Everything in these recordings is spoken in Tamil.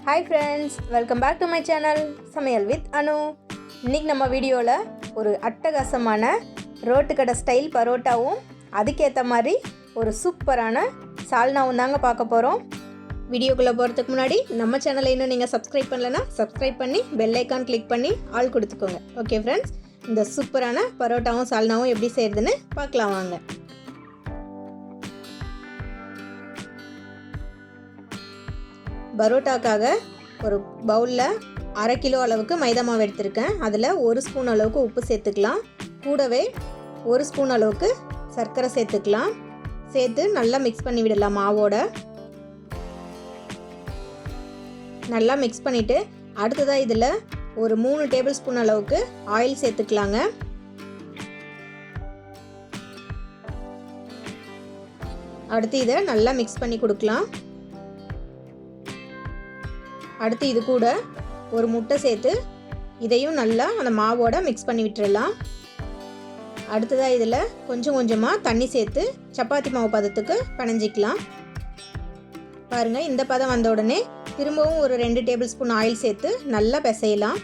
Hi friends, welcome back to my channel Samayal with Anu. இன்றைக்கி நம்ம வீடியோவில் ஒரு அட்டகாசமான ரோட்டு கடை ஸ்டைல் பரோட்டாவும் அதுக்கேற்ற மாதிரி ஒரு சூப்பரான சால்னாவும் தாங்க பார்க்க போகிறோம். வீடியோக்குள்ளே போகிறதுக்கு முன்னாடி நம்ம சேனலை இன்னும் நீங்கள் சப்ஸ்கிரைப் பண்ணலைன்னா சப்ஸ்கிரைப் பண்ணி பெல் ஐக்கான் கிளிக் பண்ணி ஆல் கொடுத்துக்கோங்க. ஓகே ஃப்ரெண்ட்ஸ், இந்த சூப்பரான பரோட்டாவும் சால்னாவும் எப்படி செய்கிறதுன்னு பார்க்கலாம் வாங்க. பரோட்டாக்காக ஒரு பவுலில் 1/2 கிலோ அளவுக்கு மைதா மாவு எடுத்திருக்கேன். அதில் 1 ஸ்பூன் அளவுக்கு உப்பு சேர்த்துக்கலாம். கூடவே 1 ஸ்பூன் அளவுக்கு சர்க்கரை சேர்த்துக்கலாம். சேர்த்து நல்லா மிக்ஸ் பண்ணி விடலாம். மாவோட நல்லா மிக்ஸ் பண்ணிவிட்டு அடுத்ததாக இதில் ஒரு 3 டேபிள் ஸ்பூன் அளவுக்கு ஆயில் சேர்த்துக்கலாங்க. அடுத்து இதை நல்லா மிக்ஸ் பண்ணி கொடுக்கலாம். அடுத்து இது கூட ஒரு முட்டை சேர்த்து இதையும் நல்லா அந்த மாவோட மிக்ஸ் பண்ணி விட்டுறலாம். அடுத்ததாக இதில் கொஞ்சம் கொஞ்சமாக தண்ணி சேர்த்து சப்பாத்தி மாவு பதத்துக்கு பிணைஞ்சிக்கலாம். பாருங்கள், இந்த பதம் வந்த உடனே திரும்பவும் ஒரு 2 டேபிள் ஸ்பூன் ஆயில் சேர்த்து நல்லா பிசையலாம்.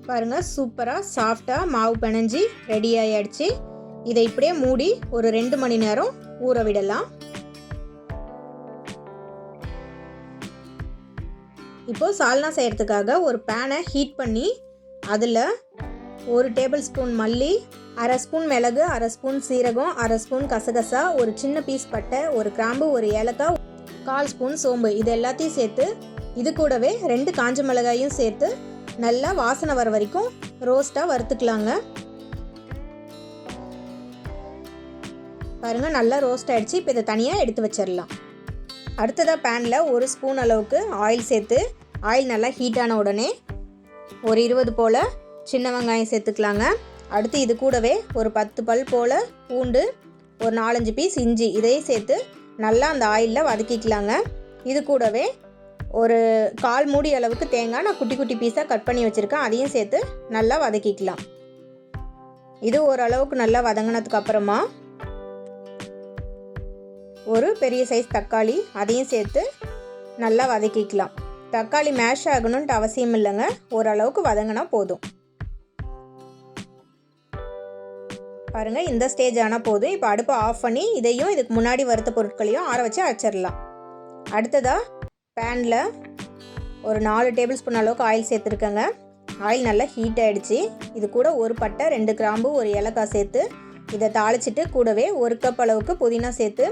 பாருங்கள், சூப்பராக சாஃப்டாக மாவு பிணைஞ்சி ரெடி ஆகிடுச்சு. இதை இப்படியே மூடி ஒரு 2 மணி நேரம் ஊற விடலாம். இப்போது சால்னா செய்கிறதுக்காக ஒரு பேனை ஹீட் பண்ணி அதில் 1 டேபிள் ஸ்பூன் மல்லி, 1/2 ஸ்பூன் மிளகு, 1/2 ஸ்பூன் சீரகம், 1/2 ஸ்பூன் கசகசா, ஒரு சின்ன பீஸ் பட்டை, ஒரு கிராம்பு, ஒரு ஏலக்காய், 1/4 ஸ்பூன் சோம்பு, இது எல்லாத்தையும் சேர்த்து இது கூடவே 2 காஞ்ச மிளகாயும் சேர்த்து நல்லா வாசனை வர வரைக்கும் ரோஸ்ட்டாக வறுத்துக்கலாங்க. பாருங்கள், நல்லா ரோஸ்ட் ஆகிடுச்சு. இப்போ இதை தனியாக எடுத்து வச்சிடலாம். அடுத்ததாக பேனில் 1 ஸ்பூன் அளவுக்கு ஆயில் சேர்த்து ஆயில் நல்லா ஹீட்டான உடனே ஒரு 20 போல் சின்ன வெங்காயம் சேர்த்துக்கலாங்க. அடுத்து இது கூடவே ஒரு 10 பல் போல் பூண்டு, ஒரு 4-5 பீஸ் இஞ்சி, இதையும் சேர்த்து நல்லா அந்த ஆயிலில் வதக்கிக்கலாங்க. இது கூடவே ஒரு 1/4 மூடி அளவுக்கு தேங்காய் நான் குட்டி குட்டி பீஸாக கட் பண்ணி வச்சுருக்கேன், அதையும் சேர்த்து நல்லா வதக்கிக்கலாம். இது ஓரளவுக்கு நல்லா வதங்கினதுக்கு அப்புறமா ஒரு பெரிய சைஸ் தக்காளி, அதையும் சேர்த்து நல்லா வதக்கிக்கலாம். தக்காளி மேஷ் ஆகணுன்ட்டு அவசியம் இல்லைங்க, ஓரளவுக்கு வதங்கினா போதும். பாருங்கள், இந்த ஸ்டேஜ் ஆனால் போதும். இப்போ அடுப்பை ஆஃப் பண்ணி இதையும் இதுக்கு முன்னாடி வறுத்த பொருட்களையும் ஆற வச்சு அரைச்சிடலாம். அடுத்ததாக பேனில் ஒரு 4 டேபிள் ஸ்பூன் அளவுக்கு ஆயில் சேர்த்துருக்கேங்க. ஆயில் நல்லா ஹீட் ஆகிடுச்சு. இது கூட ஒரு பட்டை, 2 கிராம்பு, ஒரு ஏலக்காய் சேர்த்து இதை தாளிச்சிட்டு கூடவே 1 கப் அளவுக்கு புதினா சேர்த்து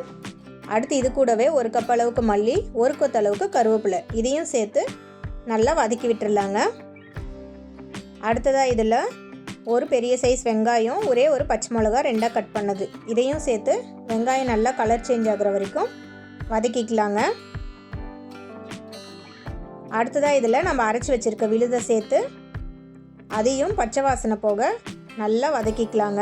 அடுத்து இது கூடவே 1 கப் அளவுக்கு மல்லி, 1 கொத்து அளவுக்கு கருவேப்பிலை, இதையும் சேர்த்து நல்லா வதக்கி விட்டுறலாங்க. அடுத்ததாக இதில் ஒரு பெரிய சைஸ் வெங்காயம், ஒரே ஒரு பச்சை மிளகா 2ஆக கட் பண்ணது, இதையும் சேர்த்து வெங்காயம் நல்லா கலர் சேஞ்ச் ஆகிற வரைக்கும் வதக்கிக்கலாங்க. அடுத்ததாக இதில் நம்ம அரைச்சி வச்சுருக்க விழுதை சேர்த்து அதையும் பச்சை வாசனை போக நல்லா வதக்கிக்கலாங்க.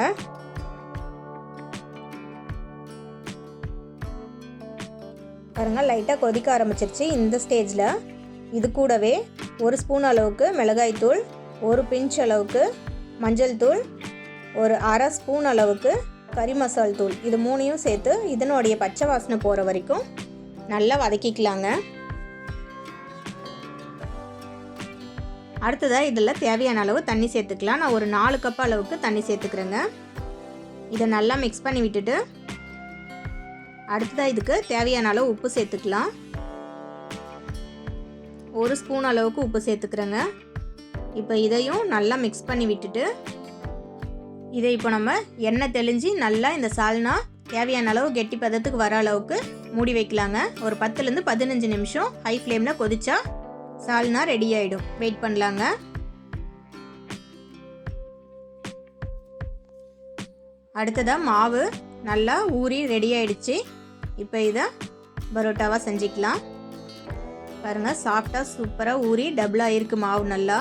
பாருங்கள், லைட்டாக கொதிக்க ஆரம்பிச்சிருச்சு. இந்த ஸ்டேஜில் இது கூடவே 1 ஸ்பூன் அளவுக்கு மிளகாய்த்தூள், 1 பிஞ்ச் அளவுக்கு மஞ்சள் தூள், ஒரு 1/2 ஸ்பூன் அளவுக்கு கறி மசால் தூள், இது 3ஐயும் சேர்த்து இதனுடைய பச்சை வாசனை போகிற வரைக்கும் நல்லா வதக்கிக்கலாங்க. அடுத்ததாக இதில் தேவையான அளவு தண்ணி சேர்த்துக்கலாம். நான் ஒரு 4 கப் அளவுக்கு தண்ணி சேர்த்துக்கிறேங்க. இதை நல்லா மிக்ஸ் பண்ணி விட்டுட்டு அடுத்ததாக இதுக்கு தேவையான அளவு உப்பு சேர்த்துக்கலாம். 1 ஸ்பூன் அளவுக்கு உப்பு சேர்த்துக்கிறேங்க. இப்போ இதையும் நல்லா மிக்ஸ் பண்ணி விட்டுட்டு இதை இப்போ நம்ம எண்ணெய் தெளிஞ்சு நல்லா இந்த சால்னா தேவையான அளவு கெட்டி பதத்துக்கு வர அளவுக்கு மூடி வைக்கலாங்க. ஒரு 10லேருந்து 15 நிமிஷம் ஹை ஃப்ளேமில் கொதிச்சா சால்னா ரெடி ஆகிடும். வெயிட் பண்ணலாங்க. அடுத்ததாக மாவு நல்லா ஊறி ரெடி ஆகிடுச்சு. இப்போ இதை பரோட்டாவாக செஞ்சுக்கலாம். பாருங்கள், சாஃப்டாக சூப்பராக ஊறி டபுளாக இருக்குது மாவு நல்லா.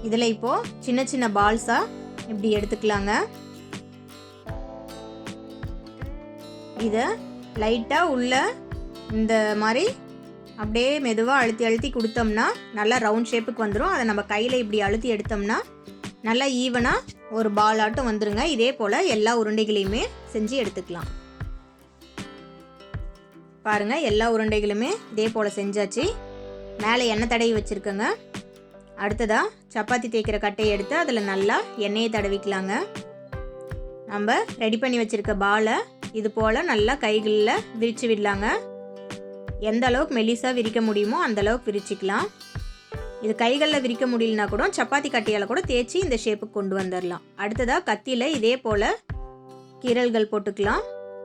இதில் இப்போது சின்ன சின்ன பால்ஸாக இப்படி எடுத்துக்கலாங்க. இதை லைட்டாக உள்ள இந்த மாதிரி அப்படியே மெதுவாக அழுத்தி அழுத்தி கொடுத்தோம்னா நல்லா ரவுண்ட் ஷேப்புக்கு வந்துடும். அதை நம்ம கையில் இப்படி அழுத்தி எடுத்தோம்னா நல்லா ஈவனாக ஒரு பால் ஆட்டம் வந்துருங்க. இதே போல் எல்லா உருண்டைகளையுமே செஞ்சு எடுத்துக்கலாம். பாருங்கள் எல்லா உருண்டைகளுமே இதே போல் செஞ்சாச்சு. மேலே எண்ணெய் தடவி வச்சுருக்கேங்க. அடுத்ததாக சப்பாத்தி தேய்க்கிற கட்டையை எடுத்து அதில் நல்லா எண்ணெயை தடவிக்கலாங்க. நம்ம ரெடி பண்ணி வச்சுருக்க பாலை இது போல் நல்லா கைகளில் விரித்து விடலாங்க. எந்த அளவுக்கு மெலிசாக விரிக்க முடியுமோ அந்தளவுக்கு விரிச்சிக்கலாம். இது கைகளில் விரிக்க முடியலனா கூட சப்பாத்தி கட்டையால் கூட தேய்ச்சி இந்த ஷேப்புக்கு கொண்டு வந்துடலாம். அடுத்ததாக கத்தியில் இதே போல் கீரல்கள் போட்டுக்கலாம்.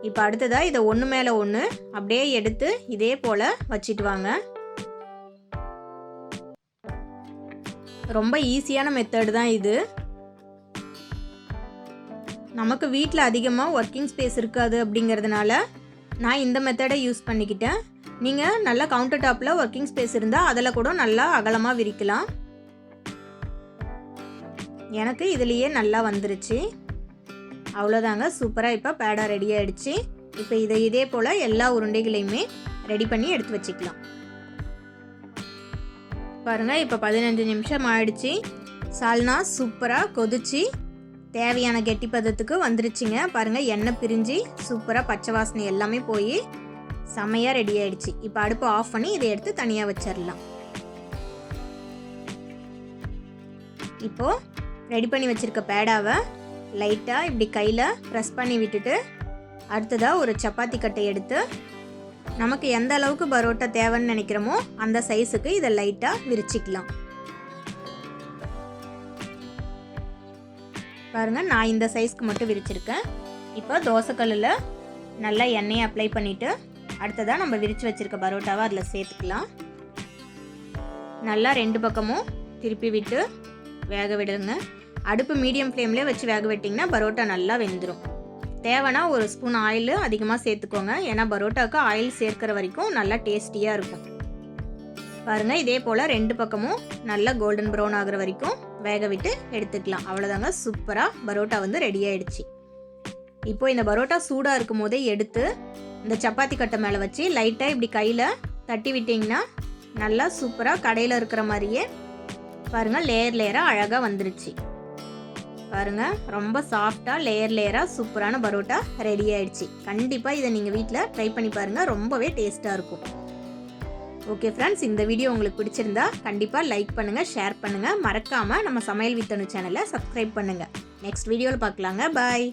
இப்போ அடுத்ததாக இதை ஒன்று மேலே ஒன்று அப்படியே எடுத்து இதே போல் வச்சிட்டு வாங்க. ரொம்ப ஈஸியான மெத்தட் தான் இது. நமக்கு வீட்டில் அதிகமாக ஒர்க்கிங் ஸ்பேஸ் இருக்காது அப்படிங்கிறதுனால நான் இந்த மெத்தடை யூஸ் பண்ணிக்கிட்டேன். நீங்கள் நல்லா கவுண்டர் டாப்பில் ஒர்க்கிங் ஸ்பேஸ் இருந்தால் அதில் கூட நல்லா அகலமாக விரிக்கலாம். எனக்கு இதுலேயே நல்லா வந்துருச்சு. அவ்வளோதாங்க, சூப்பராக இப்போ பேடாக ரெடி ஆகிடுச்சு. இப்போ இதை இதே போல் எல்லா உருண்டைகளையுமே ரெடி பண்ணி எடுத்து வச்சுக்கலாம். பாருங்கள், இப்போ 15 நிமிஷம் ஆயிடுச்சு. சால்னா சூப்பராக கொதிச்சு தேவையான கெட்டி பதத்துக்கு வந்துருச்சுங்க. பாருங்கள், எண்ணெய் பிரிஞ்சு சூப்பராக பச்சை வாசனை எல்லாமே போய் செமையாக ரெடி ஆகிடுச்சு. இப்போ அடுப்பு ஆஃப் பண்ணி இதை எடுத்து தனியாக வச்சிடலாம். இப்போது ரெடி பண்ணி வச்சுருக்க பேடாவை லைட்டாக இப்படி கையில் ப்ரெஸ் பண்ணி விட்டுட்டு அடுத்ததாக ஒரு சப்பாத்தி கட்டை எடுத்து நமக்கு எந்த அளவுக்கு பரோட்டா தேவைன்னு நினைக்கிறோமோ அந்த சைஸுக்கு இதை லைட்டாக விரிச்சிக்கலாம். பாருங்கள், நான் இந்த சைஸ்க்கு மட்டும் விரிச்சிருக்கேன். இப்போ தோசைக்கல்லில் நல்லா எண்ணெயை அப்ளை பண்ணிவிட்டு அடுத்ததாக நம்ம விரித்து வச்சுருக்க பரோட்டாவை அதில் சேர்த்துக்கலாம். நல்லா 2 பக்கமும் திருப்பி விட்டு வேக விடுங்க. அடுப்பு மீடியம் ஃப்ளேம்லேயே வச்சு வேக விட்டிங்கன்னா பரோட்டா நல்லா வெந்துடும். தேவைன்னா ஒரு ஸ்பூன் ஆயில் அதிகமாக சேர்த்துக்கோங்க. ஏன்னா பரோட்டாவுக்கு ஆயில் சேர்க்கிற வரைக்கும் நல்லா டேஸ்டியாக இருக்கும். பாருங்கள், இதே போல் 2 பக்கமும் நல்லா கோல்டன் ப்ரௌன் ஆகிற வரைக்கும் வேக விட்டு எடுத்துக்கலாம். அவ்வளோதாங்க, சூப்பராக பரோட்டா வந்து ரெடி ஆகிடுச்சு. இப்போது இந்த பரோட்டா சூடாக இருக்கும் போதே எடுத்து இந்த சப்பாத்தி கட்டை மேலே வச்சு லைட்டாக இப்படி கையில் தட்டி விட்டிங்கன்னா நல்லா சூப்பராக கடையில் இருக்கிற மாதிரியே பாருங்கள் லேயர் லேயராக அழகாக வந்துருச்சு. பாருங்கள், ரொம்ப சாஃப்டாக லேயர் லேயராக சூப்பரான பரோட்டா ரெடி ஆகிடுச்சு. கண்டிப்பாக இதை நீங்கள் வீட்டில் ட்ரை பண்ணி பாருங்கள், ரொம்பவே டேஸ்ட்டாக இருக்கும். ஓகே ஃப்ரெண்ட்ஸ், இந்த வீடியோ உங்களுக்கு பிடிச்சிருந்தா கண்டிப்பாக லைக் பண்ணுங்கள், ஷேர் பண்ணுங்கள். மறக்காமல் நம்ம சமையல் வித் அனு சேனலை சப்ஸ்கிரைப் பண்ணுங்கள். நெக்ஸ்ட் வீடியோவில் பார்க்கலாங்க. பாய்.